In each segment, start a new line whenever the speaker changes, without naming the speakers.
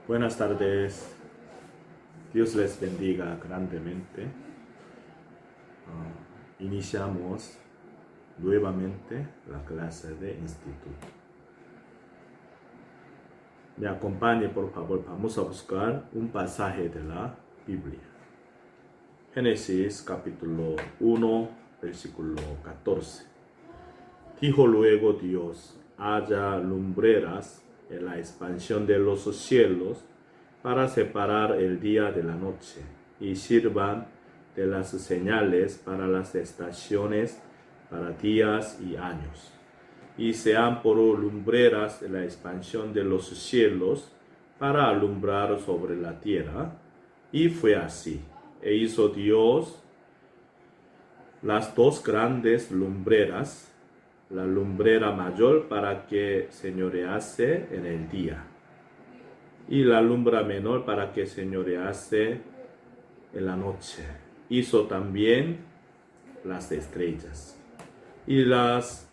Buenas tardes. Dios les bendiga grandemente. Iniciamos nuevamente la clase de instituto. Me acompañe, por favor. Vamos a buscar un pasaje de la Biblia. Génesis capítulo 1, versículo 14. Dijo luego Dios: haya lumbreras en la expansión de los cielos para separar el día de la noche, y sirvan de las señales para las estaciones, para días y años, y sean por lumbreras en la expansión de los cielos para alumbrar sobre la tierra. Y fue así. E hizo Dios las dos grandes lumbreras, la lumbrera mayor para que señorease en el día, y la lumbrera menor para que señorease en la noche. Hizo también las estrellas, y las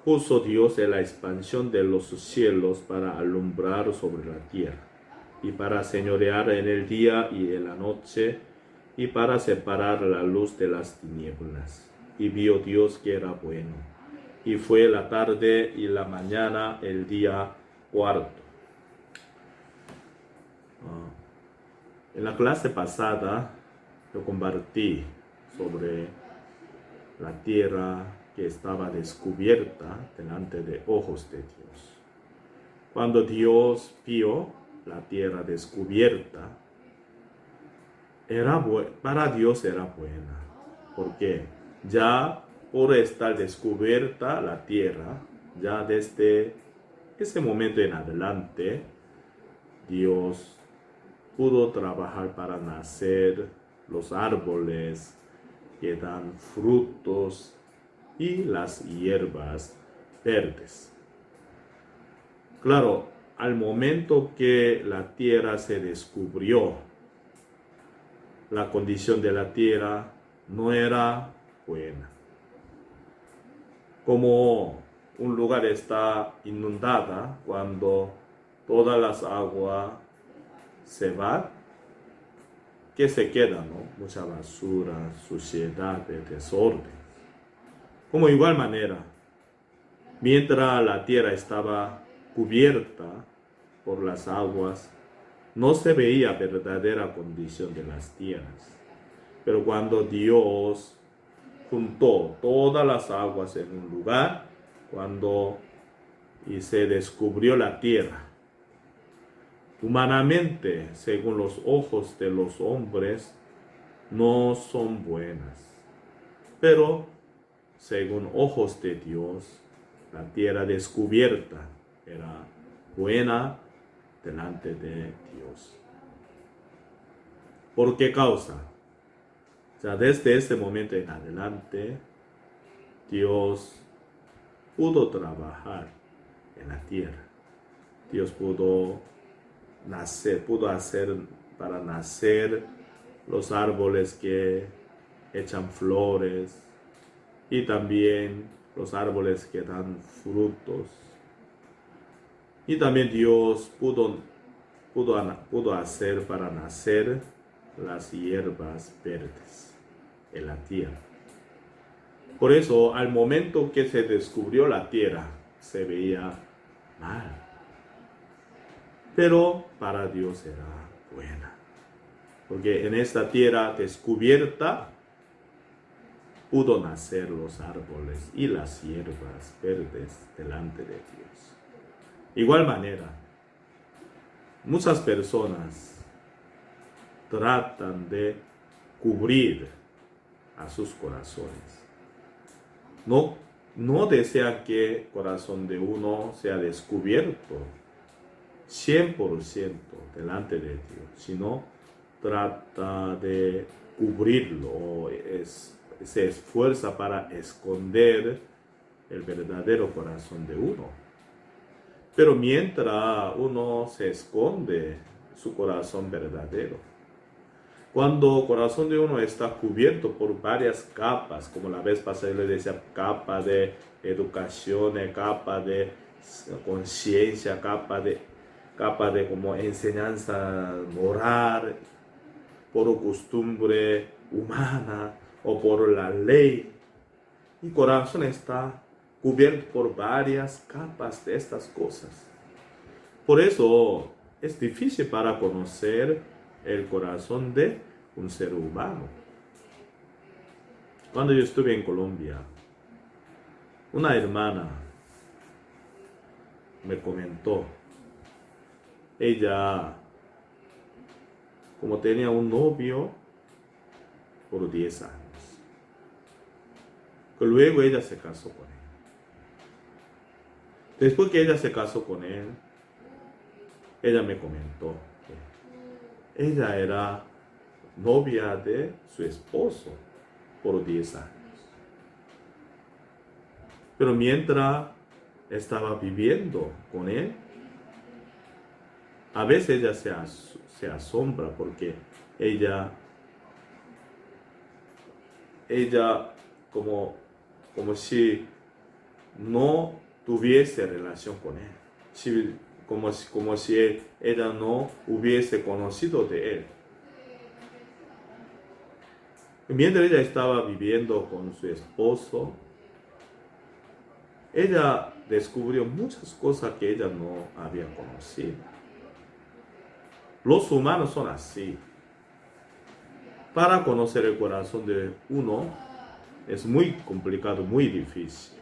puso Dios en la expansión de los cielos para alumbrar sobre la tierra, y para señorear en el día y en la noche, y para separar la luz de las tinieblas. Y vio Dios que era bueno. Y fue la tarde y la mañana el día cuarto. En la clase pasada yo compartí sobre la tierra que estaba descubierta delante de ojos de Dios. Cuando Dios vio la tierra descubierta, para Dios era buena, porque ya por estar descubierta la tierra, ya desde ese momento en adelante, Dios pudo trabajar para nacer los árboles que dan frutos y las hierbas verdes. Claro, al momento que la tierra se descubrió, la condición de la tierra no era buena. Como un lugar está inundada cuando todas las aguas se van, ¿qué se queda, no? Mucha basura, suciedad, desorden. Como igual manera, mientras la tierra estaba cubierta por las aguas, no se veía verdadera condición de las tierras. Pero cuando Dios juntó todas las aguas en un lugar, y se descubrió la tierra, humanamente, según los ojos de los hombres, no son buenas. Pero, según ojos de Dios, la tierra descubierta era buena delante de Dios. ¿Por qué causa? Ya desde ese momento en adelante, Dios pudo trabajar en la tierra. Dios pudo hacer para nacer los árboles que echan flores, y también los árboles que dan frutos. Y también Dios pudo hacer para nacer las hierbas verdes en la tierra. Por eso, al momento que se descubrió la tierra, se veía mal. Pero para Dios era buena. Porque en esta tierra descubierta pudo nacer los árboles y las hierbas verdes delante de Dios. Igual manera, muchas personas tratan de cubrir a sus corazones. No desea que el corazón de uno sea descubierto 100% delante de Dios, sino trata de cubrirlo, se esfuerza para esconder el verdadero corazón de uno. Pero mientras uno se esconde su corazón verdadero, cuando el corazón de uno está cubierto por varias capas, como la vez pasada le decía, capa de educación, capa de conciencia, capa de capa de como enseñanza moral, por costumbre humana o por la ley. Mi corazón está cubierto por varias capas de estas cosas. Por eso es difícil para conocer el corazón de un ser humano. Cuando yo estuve en Colombia, una hermana me comentó, ella, como tenía un novio por 10 años, que luego ella se casó con él. Después que ella se casó con él, ella me comentó que ella era novia de su esposo por 10 años. Pero mientras estaba viviendo con él, a veces ella se asombra porque ella como si no tuviese relación con él, como si ella no hubiese conocido de él. Mientras ella estaba viviendo con su esposo, ella descubrió muchas cosas que ella no había conocido. Los humanos son así. Para conocer el corazón de uno es muy complicado, muy difícil.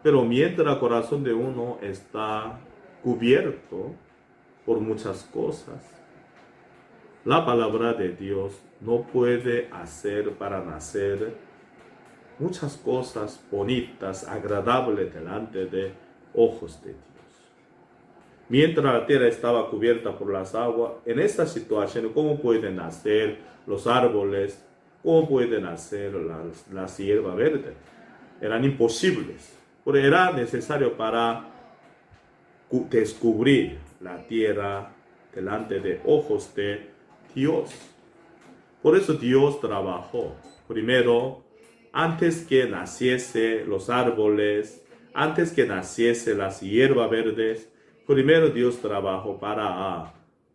Pero mientras el corazón de uno está cubierto por muchas cosas, la palabra de Dios no puede hacer para nacer muchas cosas bonitas, agradables delante de ojos de Dios. Mientras la tierra estaba cubierta por las aguas, en esta situación, ¿cómo pueden nacer los árboles? ¿Cómo pueden nacer las hierbas verdes? Eran imposibles, porque era necesario para descubrir la tierra delante de ojos de Dios. Por eso Dios trabajó. Primero, antes que naciese los árboles, antes que naciese las hierbas verdes, primero Dios trabajó para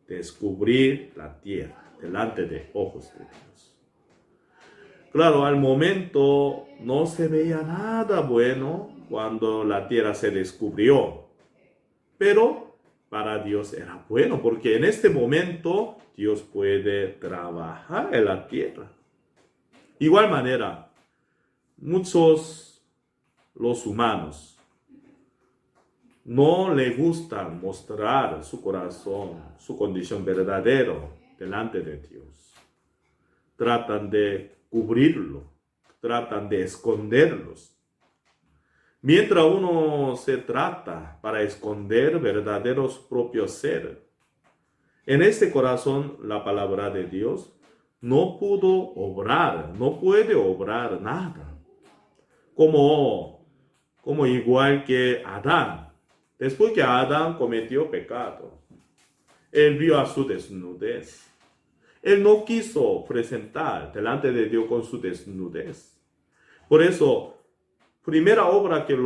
descubrir la tierra delante de ojos de Dios. Claro, al momento no se veía nada bueno cuando la tierra se descubrió, pero para Dios era bueno porque en este momento Dios puede trabajar en la tierra. Igual manera, los humanos no les gusta mostrar su corazón, su condición verdadera delante de Dios. Tratan de cubrirlo, tratan de esconderlos. Mientras uno se trata para esconder verdadero su propio ser, en este corazón la palabra de Dios no pudo obrar, no puede obrar nada. Como igual que Adán. Después que Adán cometió pecado, él vio a su desnudez. Él no quiso presentar delante de Dios con su desnudez. Por eso, primera obra que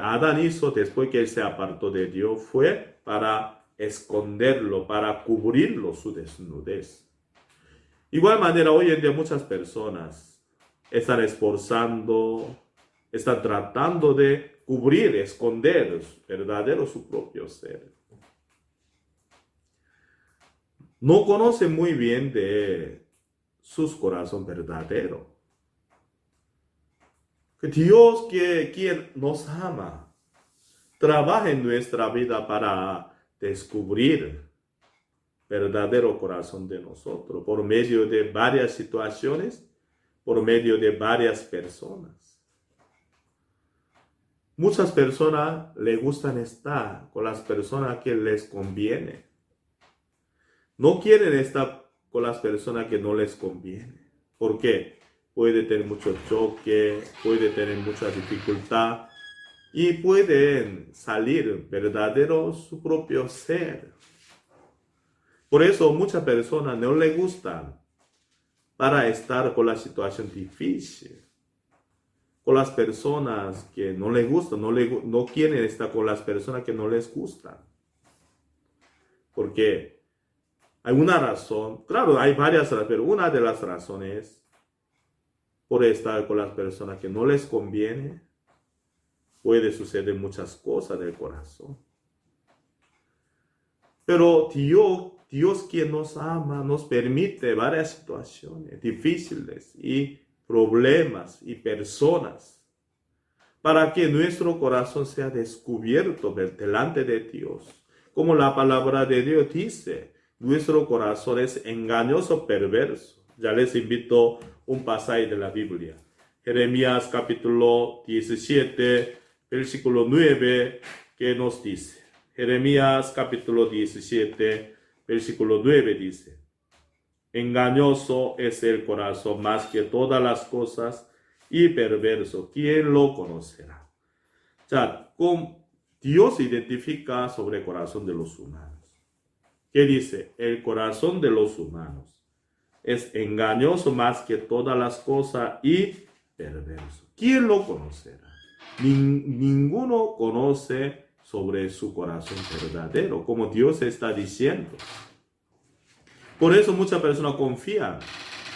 Adán hizo después que él se apartó de Dios fue para esconderlo, para cubrirlo su desnudez. Igual manera, hoy en día muchas personas están esforzando, están tratando de cubrir, esconder verdadero su propio ser. No conocen muy bien de sus corazones verdaderos. Que Dios, quien nos ama, trabaja en nuestra vida para descubrir verdadero corazón de nosotros por medio de varias situaciones, por medio de varias personas. Muchas personas les gustan estar con las personas que les conviene. No quieren estar con las personas que no les conviene. ¿Por qué? Puede tener mucho choque, puede tener mucha dificultad y pueden salir verdadero su propio ser. Por eso muchas personas no les gustan para estar con la situación difícil. Con las personas que no les gustan, no quieren estar con las personas que no les gustan. Porque hay una razón, claro, hay varias razones, pero una de las razones por estar con las personas que no les conviene, puede suceder muchas cosas del corazón. Pero Dios quien nos ama, nos permite varias situaciones difíciles y problemas y personas para que nuestro corazón sea descubierto delante de Dios. Como la palabra de Dios dice, nuestro corazón es engañoso, perverso. Ya les invito un pasaje de la Biblia. Jeremías capítulo 17, versículo 9, que nos dice. Jeremías capítulo 17, versículo 9 dice: engañoso es el corazón más que todas las cosas y perverso, ¿quién lo conocerá? O sea, Dios identifica sobre el corazón de los humanos. ¿Qué dice? El corazón de los humanos es engañoso más que todas las cosas y perverso. ¿Quién lo conocerá? Ninguno conoce sobre su corazón verdadero, como Dios está diciendo. Por eso muchas personas confían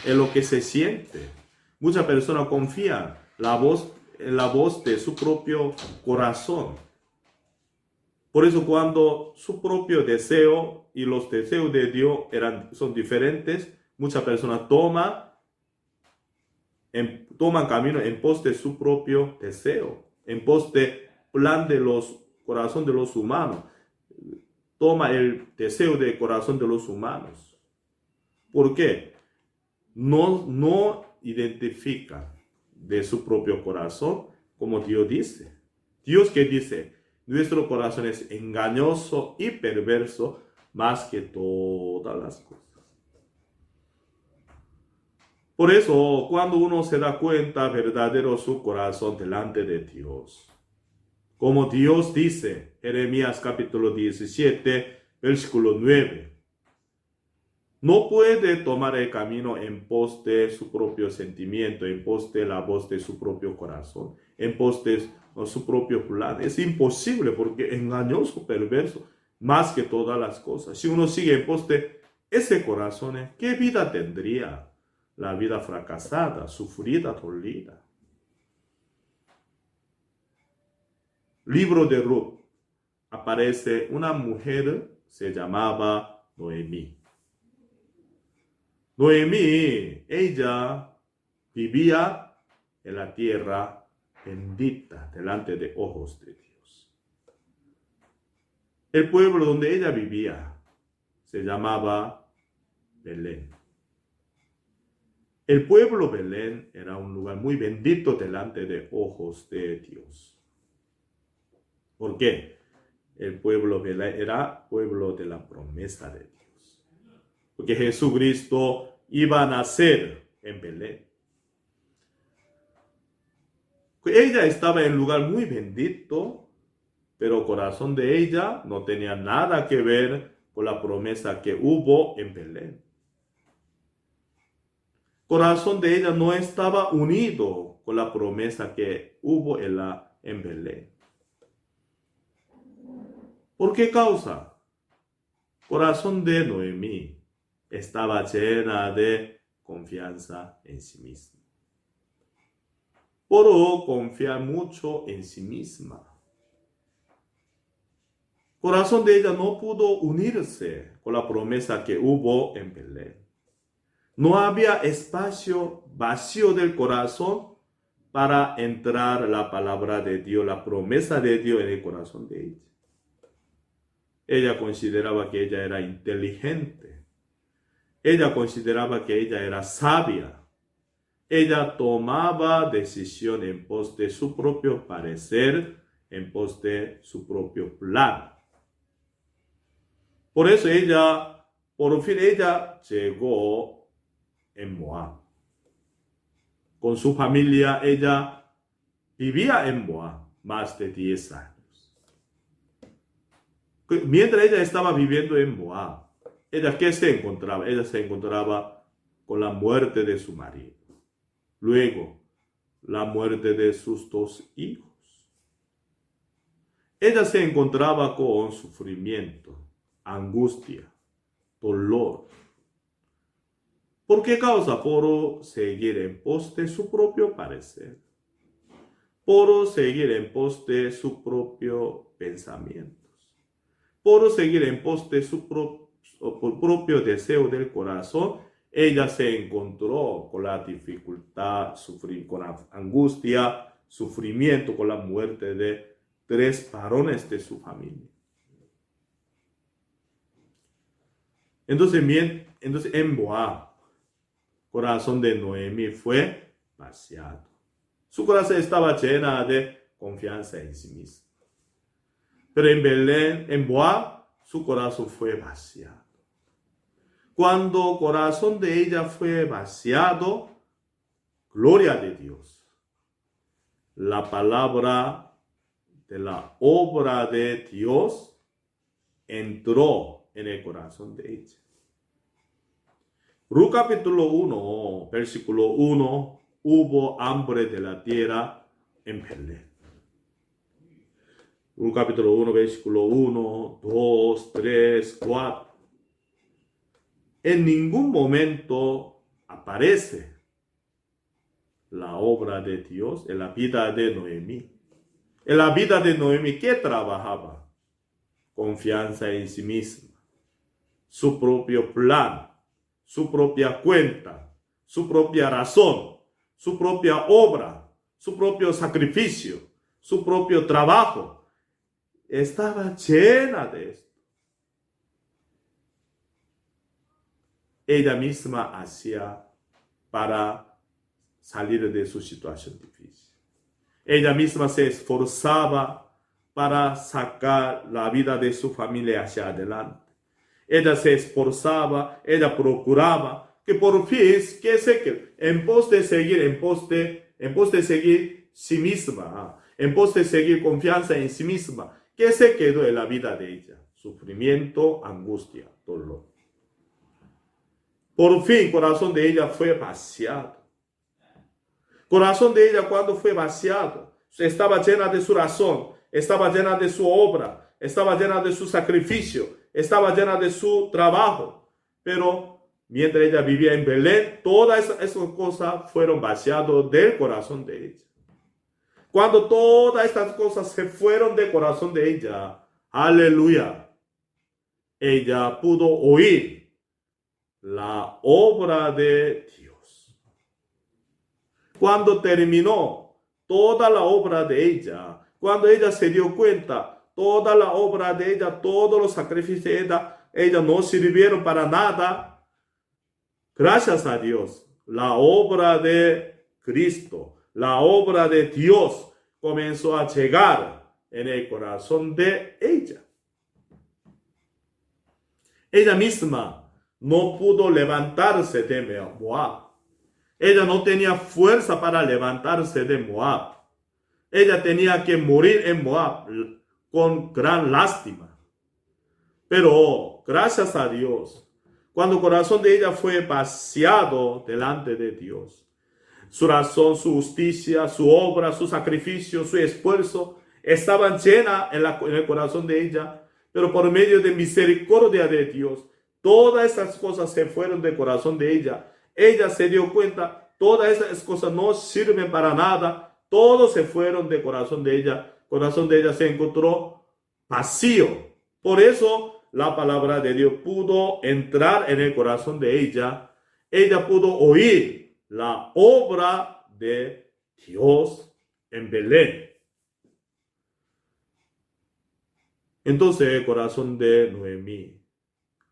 en lo que se siente. Muchas personas confían en la voz de su propio corazón. Por eso cuando su propio deseo y los deseos de Dios son diferentes, muchas personas toman camino en pos de su propio deseo, en pos de plan de los corazón de los humanos. Toma el deseo del corazón de los humanos. ¿Por qué? No identifica de su propio corazón como Dios dice. Dios que dice, nuestro corazón es engañoso y perverso más que todas las cosas. Por eso, cuando uno se da cuenta verdadero su corazón delante de Dios, como Dios dice, Jeremías capítulo 17, versículo 9, no puede tomar el camino en pos de su propio sentimiento, en pos de la voz de su propio corazón, en pos de su propio plan. Es imposible porque engañoso, perverso, más que todas las cosas. Si uno sigue en pos de ese corazón, ¿qué vida tendría? La vida fracasada, sufrida, dolida. Libro de Ruth. Aparece una mujer, se llamaba Noemí. Noemí, ella vivía en la tierra bendita delante de ojos de Dios. El pueblo donde ella vivía se llamaba Belén. El pueblo Belén era un lugar muy bendito delante de ojos de Dios. ¿Por qué? El pueblo Belén era pueblo de la promesa de Dios. Porque Jesucristo iba a nacer en Belén. Ella estaba en un lugar muy bendito, pero el corazón de ella no tenía nada que ver con la promesa que hubo en Belén. El corazón de ella no estaba unido con la promesa que hubo en Belén. ¿Por qué causa? El corazón de Noemí estaba llena de confianza en sí misma. Por confiar mucho en sí misma. El corazón de ella no pudo unirse con la promesa que hubo en Belén. No había espacio vacío del corazón para entrar la palabra de Dios, la promesa de Dios en el corazón de ella. Ella consideraba que ella era inteligente. Ella consideraba que ella era sabia. Ella tomaba decisión en pos de su propio parecer, en pos de su propio plan. Por eso por fin ella llegó en Moab. Con su familia ella vivía en Moab más de 10 años. Mientras ella estaba viviendo en Moab, ella ¿qué se encontraba? Ella se encontraba con la muerte de su marido. Luego, la muerte de sus 2 hijos. Ella se encontraba con sufrimiento. angustia, dolor. ¿Por qué causa? Por seguir en pos de su propio parecer, por seguir en pos de su propio pensamientos, por seguir en pos de su propio deseo del corazón. Ella se encontró con la dificultad, con la angustia, sufrimiento, con la muerte de 3 varones de su familia. Entonces en Moab, corazón de Noemi fue vaciado. Su corazón estaba llena de confianza en sí mismo. Pero en Belén, en Moab, su corazón fue vaciado. Cuando el corazón de ella fue vaciado, gloria de Dios, la palabra de la obra de Dios entró en el corazón de ella. Ruth capítulo 1, versículo 1, hubo hambre de la tierra en Belén. Ruth capítulo 1, versículo 1, 2, 3, 4. En ningún momento aparece la obra de Dios en la vida de Noemi. En la vida de Noemi, ¿qué trabajaba? Confianza en sí misma, su propio plan, su propia cuenta, su propia razón, su propia obra, su propio sacrificio, su propio trabajo. Estaba llena de esto. Ella misma hacía para salir de su situación difícil. Ella misma se esforzaba para sacar la vida de su familia hacia adelante. Ella se esforzaba, ella procuraba que por fin, en pos de seguir sí misma, en pos de seguir confianza en sí misma, ¿qué se quedó en la vida de ella? Sufrimiento, angustia, dolor. Por fin, el corazón de ella fue vaciado. Corazón de ella, cuando fue vaciado, estaba llena de su razón, estaba llena de su obra, estaba llena de su sacrificio, estaba llena de su trabajo. Pero mientras ella vivía en Belén, todas esas cosas fueron vaciadas del corazón de ella. Cuando todas estas cosas se fueron del corazón de ella, aleluya, ella pudo oír la obra de Dios. Cuando terminó toda la obra de ella, cuando ella se dio cuenta, toda la obra de ella, todos los sacrificios de ella no sirvieron para nada. Gracias a Dios, la obra de Cristo, la obra de Dios comenzó a llegar en el corazón de ella. Ella misma no pudo levantarse de Moab. Ella no tenía fuerza para levantarse de Moab. Ella tenía que morir en Moab con gran lástima. Pero gracias a Dios, cuando el corazón de ella fue vaciado delante de Dios, su razón, su justicia, su obra, su sacrificio, su esfuerzo estaban llenas en el corazón de ella, pero por medio de misericordia de Dios, todas esas cosas se fueron del corazón de ella. Ella se dio cuenta, todas esas cosas no sirven para nada. Todos se fueron del corazón de ella. El corazón de ella se encontró vacío. Por eso la palabra de Dios pudo entrar en el corazón de ella. Ella pudo oír la obra de Dios en Belén. Entonces el corazón de Noemi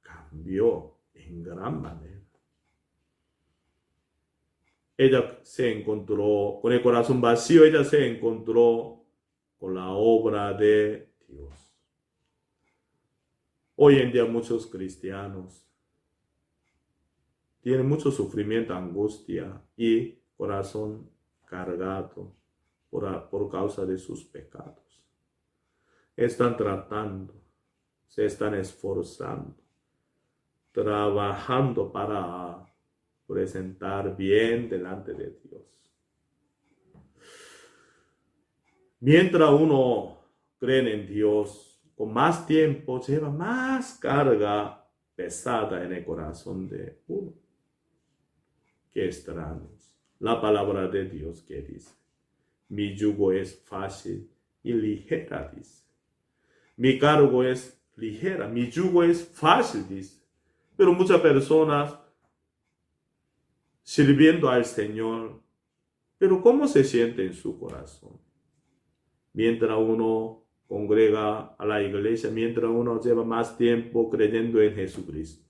cambió en gran manera. Ella se encontró con el corazón vacío, ella se encontró con la obra de Dios. Hoy en día muchos cristianos tienen mucho sufrimiento, angustia y corazón cargado por causa de sus pecados. Están tratando, se están esforzando, trabajando para presentar bien delante de Dios. Mientras uno cree en Dios, con más tiempo, lleva más carga pesada en el corazón de uno. Qué extraños. La palabra de Dios que dice, mi yugo es fácil y ligera, dice. Mi cargo es ligera, mi yugo es fácil, dice. Pero muchas personas sirviendo al Señor, pero ¿cómo se siente en su corazón? Mientras uno congrega a la iglesia, mientras uno lleva más tiempo creyendo en Jesucristo,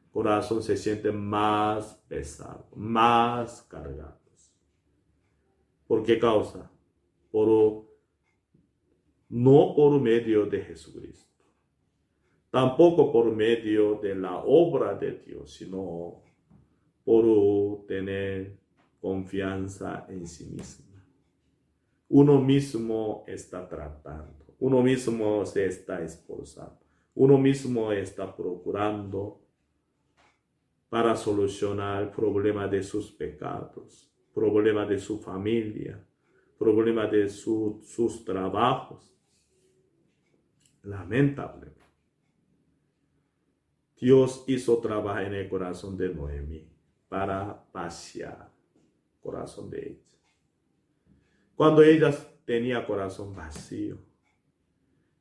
el corazón se siente más pesado, más cargado. ¿Por qué causa? No por medio de Jesucristo, tampoco por medio de la obra de Dios, sino por tener confianza en sí mismo. Uno mismo está tratando, uno mismo se está esforzando, uno mismo está procurando para solucionar el problema de sus pecados, problema de su familia, problema de sus trabajos. Lamentable. Dios hizo trabajo en el corazón de Noemí para pasear el corazón de ella. Cuando ella tenía corazón vacío,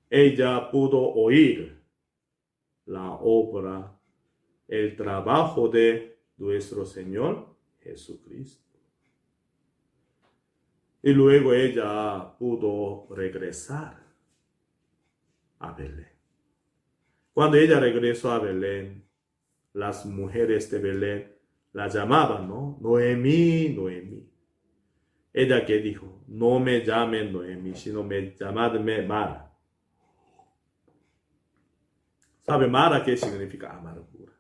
ella pudo oír la obra, el trabajo de nuestro Señor Jesucristo. Y luego ella pudo regresar a Belén. Cuando ella regresó a Belén, las mujeres de Belén la llamaban, ¿no? Noemí, Noemí. Ella que dijo, no me llamen Noemí, sino me llamadme Mara. ¿Sabe Mara qué significa amargura?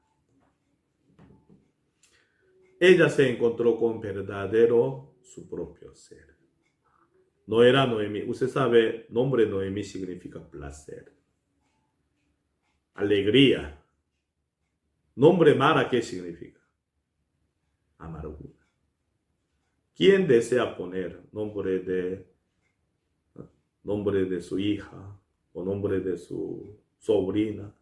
Ella se encontró con verdadero su propio ser. No era Noemí. Usted sabe, nombre Noemí significa placer, alegría. Nombre Mara, ¿qué significa? Amargura. ¿Quién desea poner nombre de su hija o nombre de su sobrina?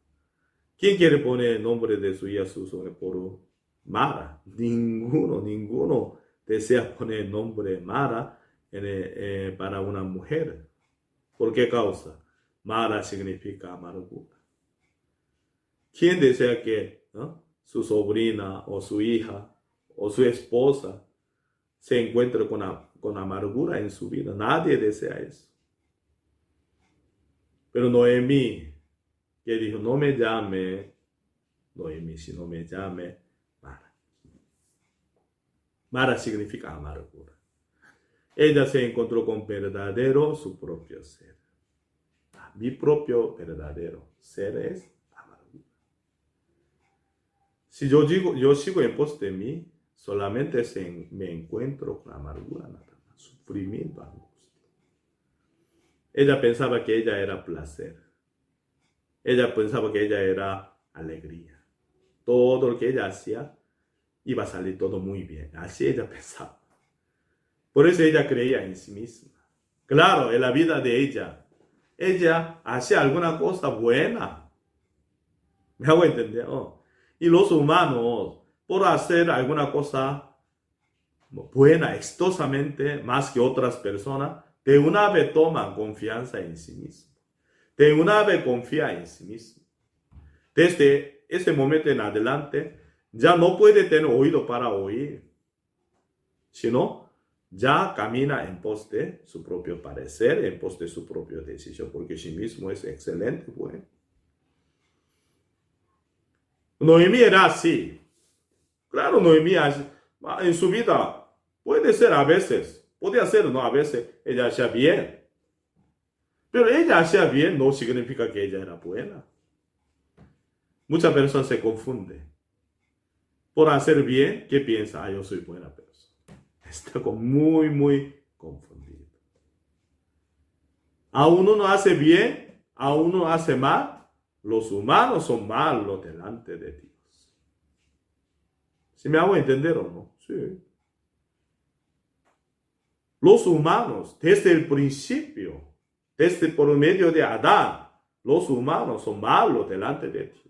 ¿Quién quiere poner nombre de su hija, su sobrina, por Mara? Ninguno desea poner nombre Mara para una mujer. ¿Por qué causa? Mara significa amargura. ¿Quién desea que su sobrina o su hija o su esposa se encuentre con amargura en su vida? Nadie desea eso. Pero Noemí, que dijo, no me llame Noemí, sino me llame Mara. Mara significa amargura. Ella se encontró con verdadero su propio ser. Mi propio verdadero ser es amargura. Si yo sigo en pos de mí, solamente me encuentro con amargura, nada más, sufrimiento, angustia. Ella pensaba que ella era placer. Ella pensaba que ella era alegría. Todo lo que ella hacía iba a salir todo muy bien. Así ella pensaba. Por eso ella creía en sí misma. Claro, en la vida de ella hacía alguna cosa buena. ¿Me hago entender? Y los humanos, por hacer alguna cosa buena, exitosamente, más que otras personas, de una vez toman confianza en sí mismo. De una vez confía en sí mismo. Desde ese momento en adelante, ya no puede tener oído para oír, sino ya camina en pos de su propio parecer, en pos de su propia decisión, porque sí mismo es excelente, bueno. Noemí era así. Claro, Noemí en su vida puede ser a veces, puede hacer, no a veces, ella hacía bien. Pero ella hacía bien no significa que ella era buena. Muchas personas se confunden. Por hacer bien, ¿qué piensa? Yo soy buena persona. Está muy confundido. A uno no hace bien, a uno hace mal. Los humanos son malos delante de Dios. ¿Sí me hago entender o no? Sí. Los humanos, desde el principio, desde por medio de Adán, Los humanos son malos delante de Dios.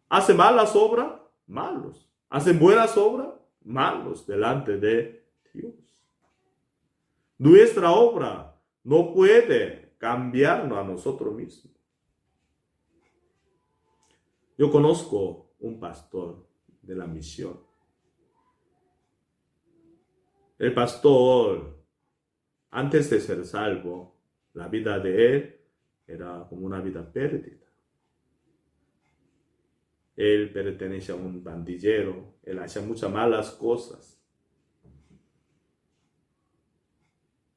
Hacen malas obras, malos. Hacen buenas obras, malos delante de Dios. Nuestra obra no puede cambiarnos a nosotros mismos. Yo conozco un pastor de la misión. El pastor, antes de ser salvo, la vida de él era como una vida perdida. Él pertenece a un pandillero, él hacía muchas malas cosas.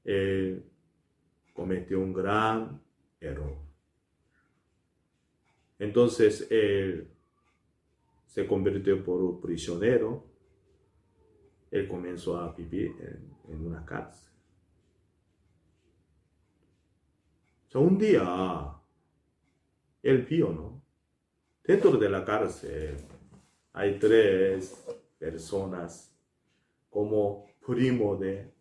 Él cometió un gran error. Entonces él se convirtió por un prisionero. Él comenzó a vivir en una cárcel. O sea, un día él vio, ¿no? Dentro de la cárcel hay 3 personas como primo de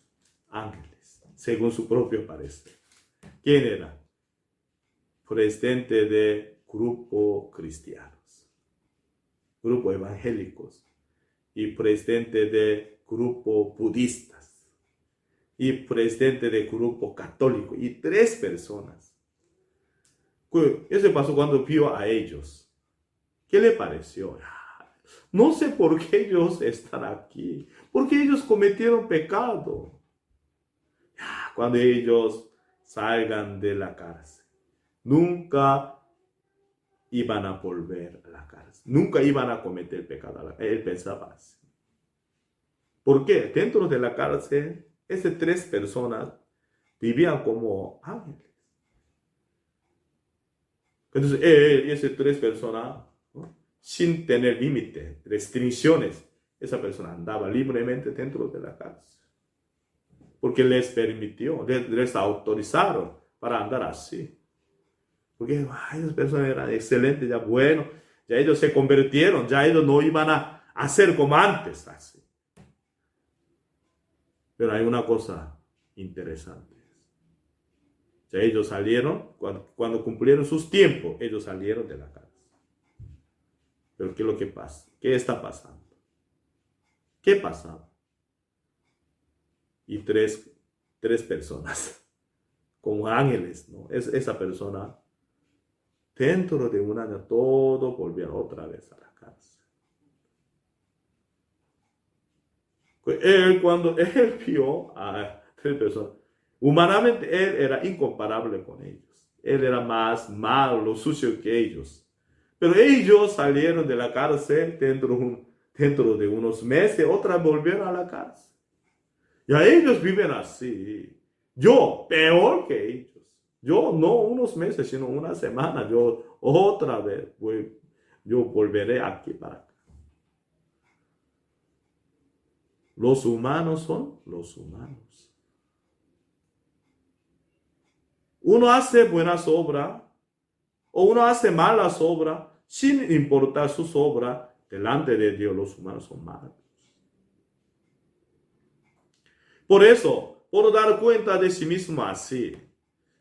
ángeles, según su propio parecer. ¿Quién era? Presidente de grupo cristianos, grupo evangélicos, y presidente de grupo budistas, y presidente de grupo católico, y 3 personas. Eso pasó cuando vio a ellos. ¿Qué le pareció? No sé por qué ellos están aquí, porque ellos cometieron pecado. Cuando ellos salgan de la cárcel, nunca iban a volver a la cárcel, nunca iban a cometer pecado. Él pensaba así. ¿Por qué? Dentro de la cárcel, esas 3 personas vivían como ángeles. Entonces, él y esas 3 personas, ¿no?, sin tener límites, restricciones, esa persona andaba libremente dentro de la cárcel. Porque les permitió, les autorizaron para andar así. Porque esas personas eran excelentes, ya bueno, ya ellos se convirtieron, ya ellos no iban a hacer como antes, así. Pero hay una cosa interesante. Ya ellos salieron, cuando cumplieron sus tiempos, ellos salieron de la cárcel. Pero ¿qué es lo que pasa? ¿Qué está pasando? ¿Qué pasaba? Y tres personas, como ángeles, ¿no? Esa persona, dentro de un año, todo volvieron otra vez a la cárcel. Cuando él vio a 3 personas, humanamente él era incomparable con ellos. Él era más malo, sucio que ellos. Pero ellos salieron de la cárcel dentro de unos meses, otra vez volvieron a la cárcel. Ya ellos viven así. Yo, peor que ellos. Yo no unos meses, sino una semana. Yo otra vez, yo volveré aquí para acá. Los humanos son los humanos. Uno hace buenas obras o uno hace malas obras, sin importar sus obras, delante de Dios los humanos son malos. Por eso, por dar cuenta de sí mismo así,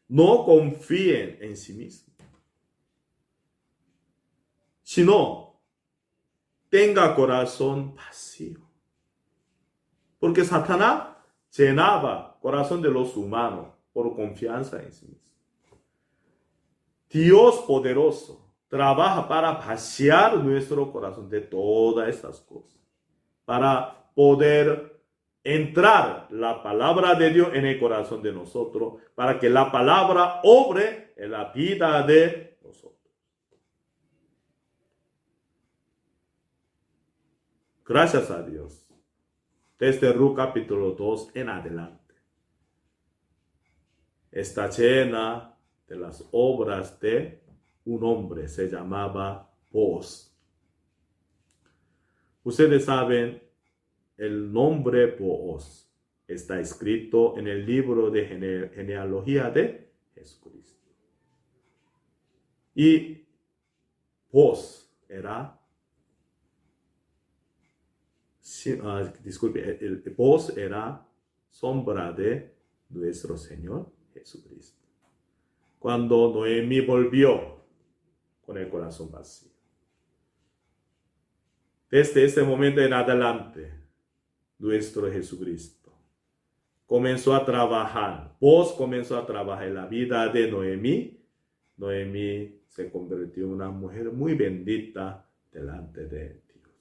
no confíen en sí mismo, sino tenga corazón vacío. Porque Satanás llenaba el corazón de los humanos por confianza en sí mismo. Dios poderoso trabaja para vaciar nuestro corazón de todas estas cosas, para poder entrar la palabra de Dios en el corazón de nosotros, para que la palabra obre en la vida de nosotros. Gracias a Dios. Desde Ruth capítulo 2 en adelante, está llena de las obras de un hombre, se llamaba Booz. Ustedes saben, el nombre Booz está escrito en el libro de genealogía de Jesucristo. Y Booz era, el Booz era sombra de nuestro Señor Jesucristo. cuando Noemí volvió con el corazón vacío. Desde ese momento en adelante, nuestro Jesucristo comenzó a trabajar. Vos comenzó a trabajar en la vida de Noemí. Noemí se convirtió en una mujer muy bendita delante de Dios.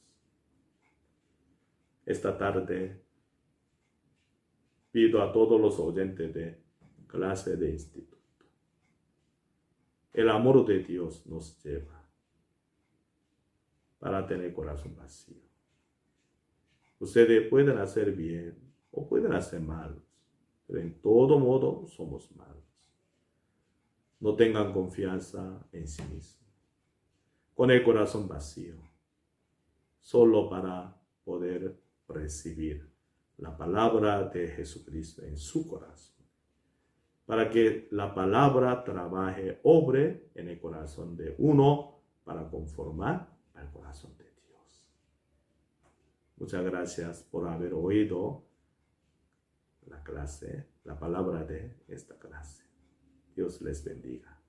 Esta tarde pido a todos los oyentes de clase de instituto. El amor de Dios nos lleva para tener corazón vacío. Ustedes pueden hacer bien o pueden hacer mal, pero en todo modo somos malos. No tengan confianza en sí mismos, con el corazón vacío, solo para poder recibir la palabra de Jesucristo en su corazón, para que la palabra trabaje, obre en el corazón de uno para conformar al corazón de Dios. Muchas gracias por haber oído la palabra de esta clase. Dios les bendiga.